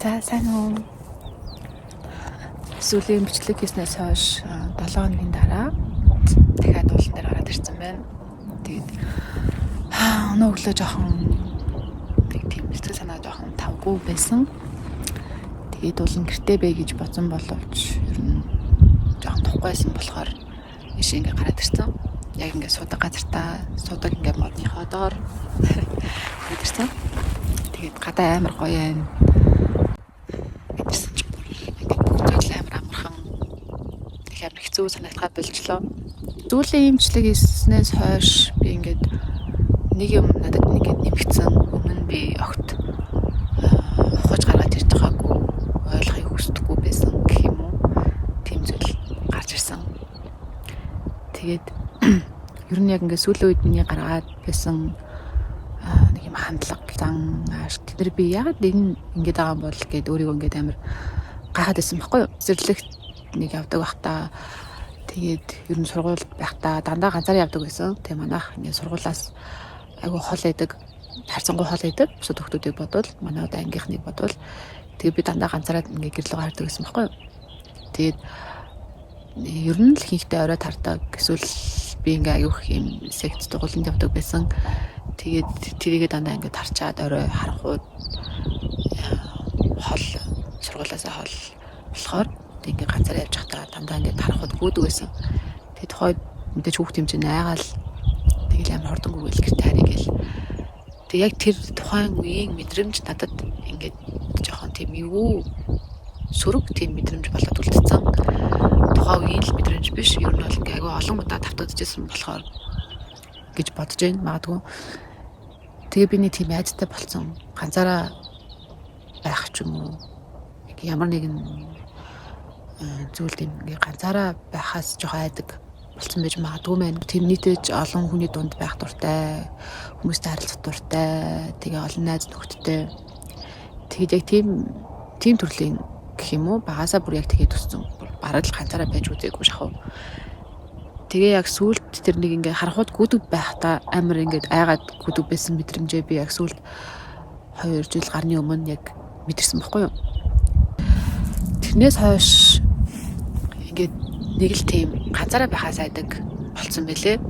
За сайн уу. Сүүлийн бичлэг хийснээс хойш 7 хоногийн дараа дахиад уулан дээр гараад ирсэн байна. Тэгээд өнөө өглөө жоохон тийм сэтгэл санаа жоохон тавгүй байсан. Тэгээд уулан гэртээ бай гэж бодсон боловч ер нь жоохон тухгүйсэн болохоор ийш ингээ гараад ирсэн. Яг ингээ суудаг газартаа суудаг ингээ модныхоо доор ирсэн. Тэгээд гадаа амар гоё юм. Ирсэн ч бүр ингээ амар амархан их амар хэцүү санагдахад болжлоо. Зүйлийн имчилэг хийснээс хойш би ингээд нэг юм надад нэгэд нэмэгдсэн. Өмнө нь би огт ухаж гаргаж ирж байгаагүй, ойлгохыг хүсдэггүй байсан гэх юм уу. Тийм зүйл гарч ирсэн. Тэгээд ер нь яг ингээд сүүлийн үед миний гаргаад байсан нэг юм хандлага зан ааш тэр би яагаад энэ ингэж байгаа юм бол гэд өөрийгөө ингээд амар гайхаад байсан байхгүй юу. Зэрлэгт нэг явдаг байхдаа тэгээд ер нь сургуульд байхдаа дандаа ганцаараа явдаг байсан. Тэгээ манайх ингээд сургуулаас айгу хол байдаг, харцангуй хол байдаг. Бусад хүмүүсийг бодвол манай одоо ангийнхныг бодвол тэгээ би дандаа ганцаараа ингээд гэрлөө хардаг байсан байхгүй юу. Тэгээд ер нь л хийхдээ орой тардаг. Эсвэл би ингээ аюух юм секц дугууланд явдаг байсан. Тэгээд тэрийгээ дандаа ингээ тарчаад орой харахууд хол сургуулаасаа хол болохоор ингээ ганцаараа явж байхдаа дандаа ингээ харахууд гүйдэг байсан. Тэгээд тухайд мэдээж хүүхд хэмжээ айгаал тэгэл амар хордонгүй гэл гэртээ харъя гэл. Тэг яг тэр тухайн үеийн мэдрэмж надад ингээ жоохон тийм юу сөрөг тийм мэдрэмж болоод үлдсэн. Тухайн үеийн л мэдрэмж биш. Ер нь бол ингээ айгүй олон удаа давтагдчихсан болохоор гэж бодож байна. Магадгүй тэгээ би нэг тийм айдтай болсон. Ганцаараа байх ч юм уу. Ямар нэгэн зүйлд ингээ ганцаараа байхаас жоохон айдаг болсон байж магадгүй мэн. Тийм нийтэж олон хүний дунд байх дуртай, хүмүүстэй харилцах дуртай, тэгээ олон найз нөхдөдтэй. Тэгээд яг тийм төрлийн гэх юм уу багасаа бүр яг тэгээд төссөн. Бараг л ганцаараа байж үзээгүй шахав. Тэгээ яг сүулт тэр нэг ингээ харахад гүдэг байхдаа амар ингээд айгаад гүдэг байсан мэдрэмжээ би яг сүулт 2 жил гарны өмнө яг мэдэрсэн байхгүй юу. Тэрнээс хойш ингээд нэг л тийм ганцаараа байхаас айдаг болсон байлээ.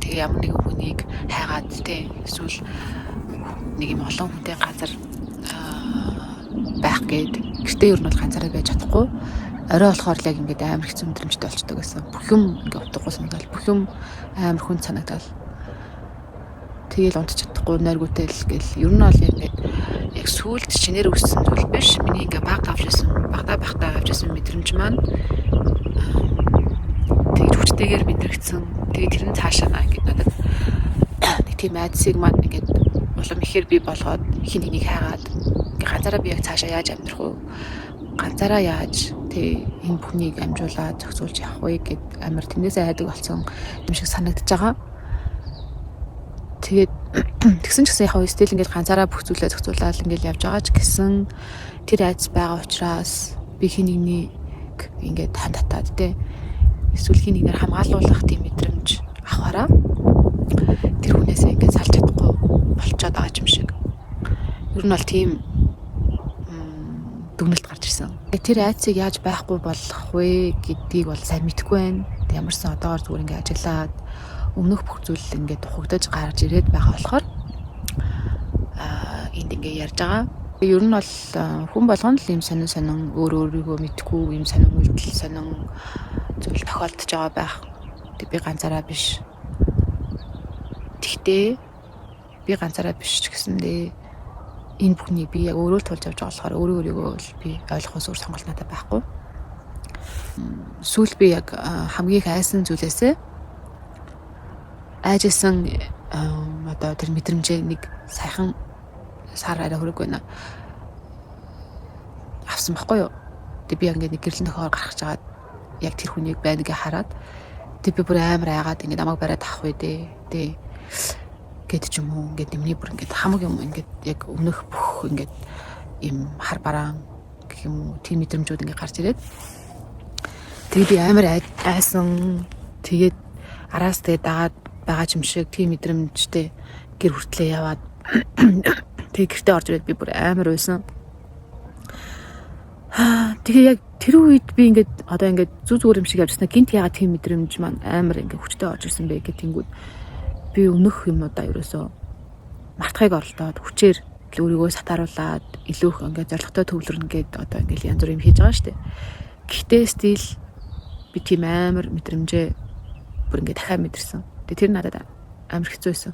Тэгээ ямар нэгэн хүнийг хайгаад тэ эсвэл нэг юм олон хүнтэй газар байх гээд гэртээ ер нь бол ганцаараа байж чадахгүй. Орой болохоор яг ингээд амар хэцүү мэдрэмжтэй болчдөг гэсэн. Бүх юм ингээд утгагүй санагдал, бүх юм амар хүнд санагдал. Тэгээл унтчих чадахгүй нойргүйтэй л гэл. Ер нь бол яг сүулт шинээр өссөн зүйл биш. Миний ингээд багтаа авч ирсэн мэдрэмж маань тэгээд хүчтэйгээр мэдрэгдсэн. Тэгээд тэрний цаашаа ингээд надад нэг тийм айдсыг маань ингээд улам ихээр би болгоод хин хэнийг хайгаад ингээд ганцаараа би яг цаашаа яаж амьдрах вэ? Ганцаараа яаж энэ бүхнийг амжуулаад зохицуулж явах вэ гэд амар тэрнээсээ айдаг болсон юм шиг санагдаж байгаа. Тэгээд тэгсэн ч гэсэн яг стил ингээд ганцаараа бүх зүйлээ зохицуулаад ингээд явж байгаа ч гэсэн тэр айдас байгаа учраас би хин нэгнийг ингээд хандтаад эсвэл хин нэгээр хамгаалуулах тийм мэдрэмж авахаараа тэр хүнээсээ ингээд салж чадахгүй болчиход байгаа юм шиг. Ер нь бол тийм дүгнэлт гарч ирсэн. Тэр айцыг яаж байхгүй болох вэ гэдгийг бол сайн мэдэхгүй байна. Ямарсан одоогоор зүгээр ингээд ажиллаад өмнөх бүх зүйл ингээд тухагдаж гарч ирээд байгаа болохоор энд ингээд ярьж байгаа. Ер нь бол хүн болгоно л юм сонин өөрийгөө мэдгүй юм сонин үйлдэл сонин зүйл тохиолдож байгаа байх. Тэг би ганцаараа биш. Тэгтээ би ганцаараа биш ч гэсэндээ энэ бүхнийг би яг өөрөө тулж авч байгаа болохоор өөрийгөө л би ойлгохоос өөр сонголт надад байхгүй. Сүүл би яг хамгийн их айсан зүйлээсээ айжсэн одоо тэр мэдрэмжээ нэг сайхан сар арай хөрөг байна. Авсан байхгүй юу? Тэг би яг ингээд нэг гэрлэн тохиор гаргаж жагаад яг тэр хүнийг байна гэж хараад тэг би бүр амар айгаад ингээд намайг бариад авах вэ дээ. Гэт ч юм уу ингээд нэмний бүр ингээд хамаг юм ингээд яг өмнөх бүх ингээд им хар бараан гэх юм уу тийм мэдрэмжүүд ингээд гарч ирээд тэгээ би амар айсан тэгээд араас тэгээ дагаад байгаа юм шиг тийм мэдрэмжтэй гэр хүртлээ яваад тэг гэртээ орж ирээд би бүр амар уйсан. Тэгээ яг тэр үед би ингээд одоо ингээд зүгээр юм шиг явжснаа гинт ягаад тийм мэдрэмж маань амар ингээд хүчтэй орж ирсэн бэ гэх тэнгүүд би өмнөх юмудаа ерөөсөө мартахыг оролдоод хүчээр өөрийгөө сатааруулаад илүү их ингээд зоригтой төвлөрнө гэд одоо ингээд янз бүр юм хийж байгаа шүү дээ. Гэхдээ стил би тийм амар мэдрэмжээ бүр ингээд дахиад мэдэрсэн. Тэгээ тэр надад амар хэцүү байсан.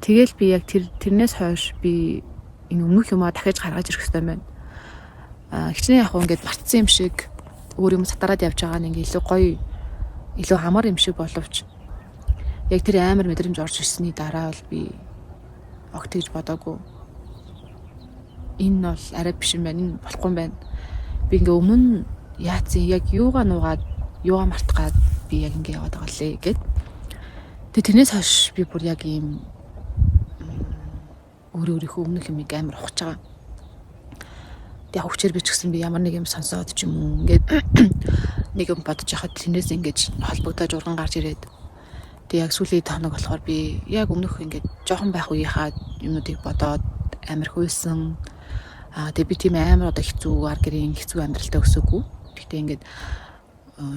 Тэгэл би яг тэрнээс хойш би энэ өмнөх юмаа дахиж гаргаж ирэх хэрэгтэй байна. Хичнээн яг ингээд мартсан юм шиг өөр юм сатараад явж байгаа нь ингээд илүү гоё, илүү амар юм шиг боловч яг тэр амар мэдрэмж орж ирсний дараа бол би огт гэж бодоогүй. Энэ бол арай биш юм байна, энэ болохгүй юм байна. Би ингээ өмнө нь яатсан яг юугаа нуугаад юугаа мартгаад би яг ингээ яваад байгаа лээ гэд. Тэгээ тэрнээс хойш би бүр яг ийм өөрийнхөө өмнөх юмыг амар ухаж байгаа. Тэгээ хүчээр би ч гэсэн би ямар нэг юм сонсоод ч юм уу ингээд нэг юм бодож яхад тэрнээс ингэж холбогдож урган гарч ирээд тэгээ яг сүүлийн тоног болохоор би яг өмнөх ингээд жоохон байх үеийнхаа юмнуудыг бодоод амар хөөсөн. Тэгээ би тийм амар одоо хэцүү ар гэрийн хэцүү амьдралтай өсөөгүй. Гэхдээ ингээд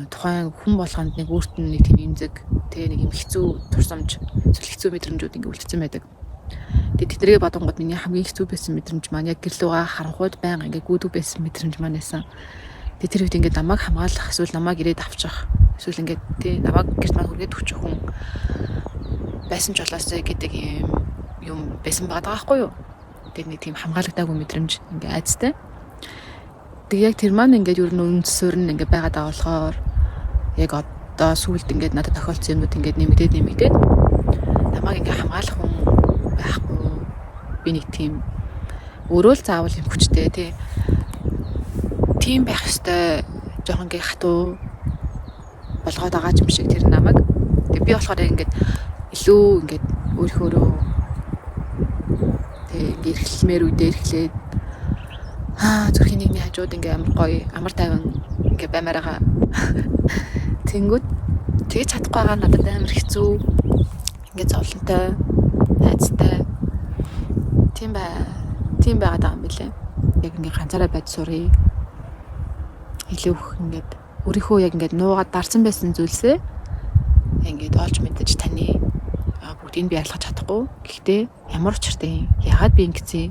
тухайн хүн болгонд нэг өөрт нь нэг тийм эмзэг тэгээ нэг юм хэцүү турсамж хэцүү мэдрэмжүүд ингээд үлдсэн байдаг. Тэгээ тэднийг бодонгод миний хамгийн хэцүү байсан мэдрэмж маань яг гэрлүүгээ харанхуйд байнга ингээд гүйдэг байсан мэдрэмж маань байсан. Тэгээ тэр үед ингээд намайг хамгаалах эсвэл намайг ирээд авчих эсвэл ингээд тий намайг гэрт маань хүргээд өчөх хүн байсан ч болоосэй гэдэг юм байсан байгаа байхгүй юу? Тэгээ нэг тийм хамгаалагдаагүй мэдрэмж ингээд айцтай. Тэгээ яг тэр маань ингээд ер нь үндсээр нь ингээд байгаад байгаа болохоор яг одоо сүүлд ингээд надад тохиолдсон юмуд ингээд нэмэгдээд намайг ингээд хамгаалах хүн байхгүй. Би нэг тийм өөрөө л заавал юм хүчтэй тий. Тийм байх ёстой жоохон ингээ хатуу болгоод байгаа юм шиг тэр намайг. Тэг би болохоор ингээд илүү ингээд өөрийнхөө тэг ингээ эрхлэмээр үдээ эрхлээд зүрхийн нэгний хажууд ингээ амар гоё амар тайван ингээ баймаар байгаа. Тэнгүүд тэгж чадахгүй байгаа надад амар хэцүү ингээ зовлонтой айцтай тийм байгаад байгаа юм билээ. Яг ингээ ганцаараа байж сурыг илүү их ингээд өөрийнхөө яг ингээд нуугаад дарсан байсан зүйлсээ ингээд олж мэдэж таны бүгдийг би арилгаж чадахгүй. Гэхдээ ямар учиртай юм? Яагаад би ингэсэн?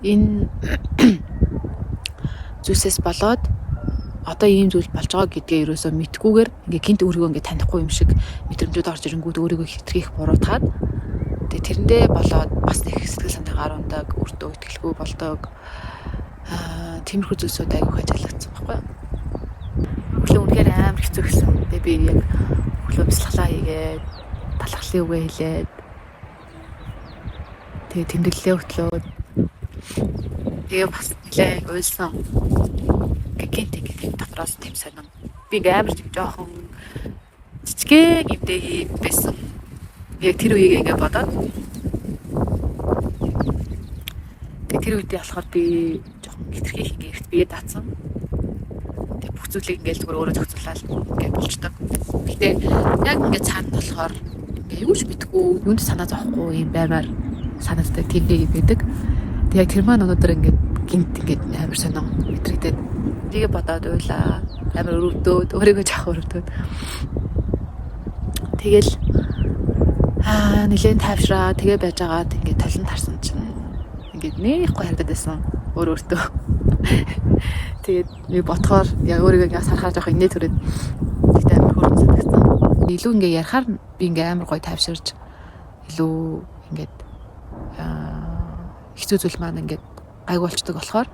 Энэ зүйлсээс болоод одоо ийм зүйл болж байгаа гэдгээ ерөөсөө мэдгүйгээр ингээ гинт өөрийгөө ингээ танихгүй юм шиг мэдрэмжүүд орж ирэнгүүт өөрийгөө хитрхийх буруутгаад тэгээ тэрэндээ болоод бас нэг сэтгэл санаагаар ундаг, өөртөө итгэлгүй болдог. Тиймэрхүү зүйлсүүд айгүй хажаалагдсан байхгүй юу? Өглөө үнэхээр амар хэцүү гэсэн. Тэгээ би яг өглөө бяцлалаа хийгээд талхлын үгээ хэлээд тэгээ тэмдэглэлээ хөтлөөд тэгээ бас нэлээ уйлсан. Гинт дотороос тийм сонин. Би ингээ амар жоохон цэцгээ гэмтэй байсан. Яг тэр үеийг ингээ бодоод тэр үедээ болохоор би жоохон хитрхи ингээ эрт бие даацсан. Тэгээ бүх зүйлийг ингээ зүгээр өөрөө зохицуулаад ингээ болчдөг. Гэхдээ яг ингээ цаана болохоор ингээ юу ч мэдгүй, юунд санаа зовхгүй юм баймаар санаастай тиймээ байдаг. Тэгээ тэр маань өнөөдөр ингээ гинт ингээ амар сонин мэдрэгдээд тэгээ бодоод уйлаа. Амар өрөвдөөд өөрийгөө жаах өрөвдөөд. Тэгэл нэлээд тайвшраа тэгээ байж байгаад ингээ толон тарсан чинь ингээд нэг гоо харагдаад байсан өөртөө. Тэгээд би ботхоор яг өөрийгөө ингээ сархаж явах инээ төрөд тэгтээ амар хөөрхөн санагдсан. Илүү ингээ ярахаар би ингээ амар гоё тайвширч илүү ингээд хэцүү зүйл маань ингээд гайг болчдөг болохоор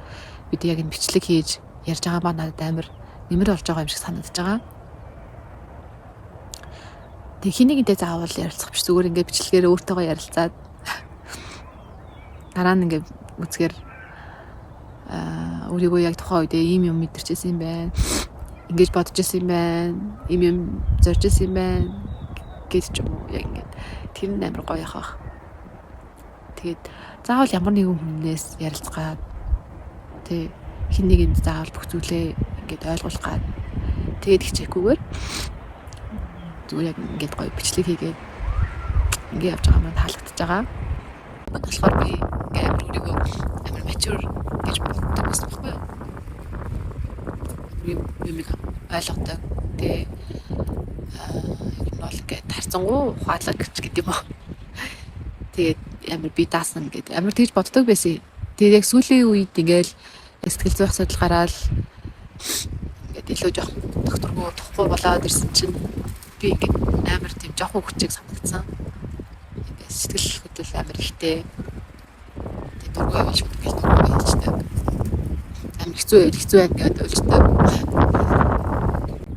бид яг энэ бичлэг хийж ярьж байгаа маань надад амар нэмэр болж байгаа юм шиг санагдаж байгаа. Тэг хинэгэнтэй заавал ярилцах биш зүгээр ингээд бичлэгээр өөртөөгөө ярилцаад дараа нь ингээд үзгээр өөрийгөө яг тухайн үедээ ийм юм мэдэрчээсэн юм байна. Ингэж бодож ирсэн юм байна. Ийм юм зорж ирсэн юм байна. Гэж ч юм уу яг ингээд тэр нь амар гоё яхах. Тэгээд заавал ямар нэгэн хүнээс ярилцгаад тэг хин нэгэнд заавал бүх зүйлээ ингээд ойлгуулгаад тэгээд хичээхгүйгээр зүгээр яг ингээд гоё бичлэг хийгээд ингээд явж байгаа маань таалагдчихж байгаа. Болохоор би ингээд амар өөрийгөө амар mature харцангуу ухаалаг гэдэг юм уу. Тэгээд амар би даасан гэдэг амар тэгж боддог байсан. Тэгээд яг сүүлийн үед ингээл сэтгэл зүйн асуудал гараад ингээд илүү жоохон докторгүй тухгүй болоод ирсэн чинь би ингээд амар тийм жоохон хүчийг санагдсан. Ингээд сэтгэл хөдлөл амар ихтэй. Тэгээд дургүй байж мэдгээл дургүй байждаг. Амар хэцүү ингээд уйлждаг.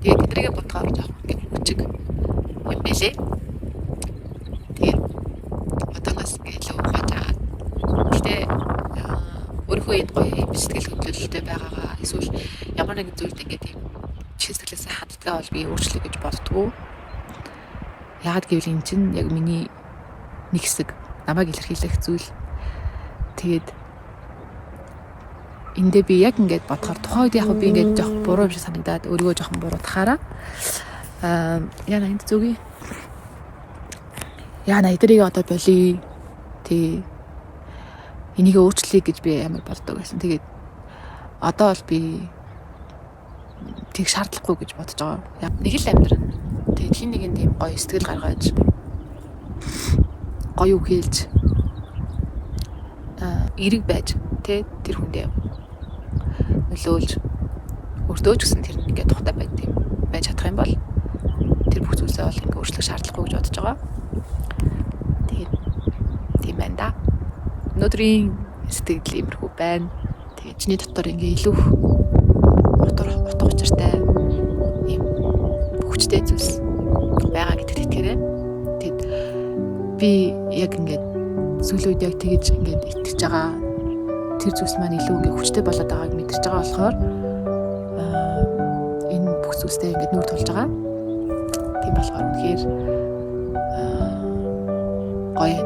Тэгээд тэдрийг бодохоор жоохон ингээд хүчиг юм бэлээ. Тэгээд одоогоос ингээд илүү ухаж байгаа. Гэтэ өөрийнхөө энэ гоё сэтгэл хөдлөлтэй байгаагаа эсвэл ямар нэгэн зүйлд ингээд тийм сэтгэлээсээ ханддгаа бол би өөрчлөе гэж боддгоо. Яагаад гэвэл эн чинь яг миний нэг хэсэг намайг илэрхийлэх зүйл. Тэгээд эндээ би яг ингээд бодохоор тухайн үед яг би ингээд жоох буруу юм шиг санагдаад өөрийгөө жоохон буруутахаараа яна энд зүгий. Яна эдрийг одоо болий. Тэг энийг өөрчлөе гэж би амар боддог байсан. Тэгээд одоо бол би тэг шаардлагагүй гэж бодож байгаа. Нэг л амьдран. Тэгээд хин нэгэн тийм гоё сэтгэл гаргаж гоё үг хэлж эрэг байж тэр хүндээ нөлөөлж өөртөө ч гэсэн тэр ингээд тухтай байж чадах юм бол тэр бүх зүйлсээ бол ингээд өөрчлөх шаардлагагүй гэж бодож байгаа. Тэгээд тийм байна да. Өнөөдрийн сэтгэл иймэрхүү байна. Тэгээд чиний дотор ингээд илүү утга учиртай ийм хүчтэй зүйлс байгаа гэдэгт итгэрэй. Тэгэд би яг ингээд сүүлийн үед яг тэгэж ингээд итгэж байгаа тэр зүйлс маань илүү ингээд хүчтэй болоод байгааг мэдэрч байгаа болохоор энэ бүх зүйлстэй ингээд нүүр тулж байгаа. Тийм болохоор үнэхээр гоё.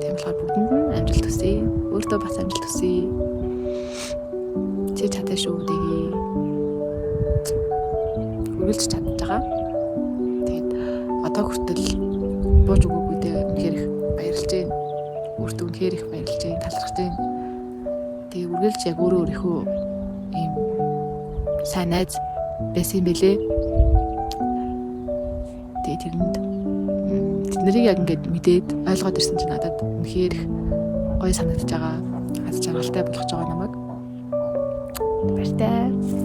Тийм болохоор бүгдэнд нь амжилт хүсье. Өөртөө бас амжилт хүсье. Чи чадах шүү дэги. Үргэлж чадж байгаа. Тэгээд одоо хүртэл бууж өгөөгүй дээ үнэхээр их баярлж байна. Өөртөө үнэхээр их баярлж байна. Талархаж байна. Тэгээд үргэлж яг өөрийнхөө ийм сайн найз байсан юм бэлээ. Тэгээд тэрэнд тэднийг яг ингээд мэдээд ойлгоод ирсэн чинь надад үнэхээр гоё санагдаж байгаа. Аз жаргалтай болгож байгаа намайг. Баяртай.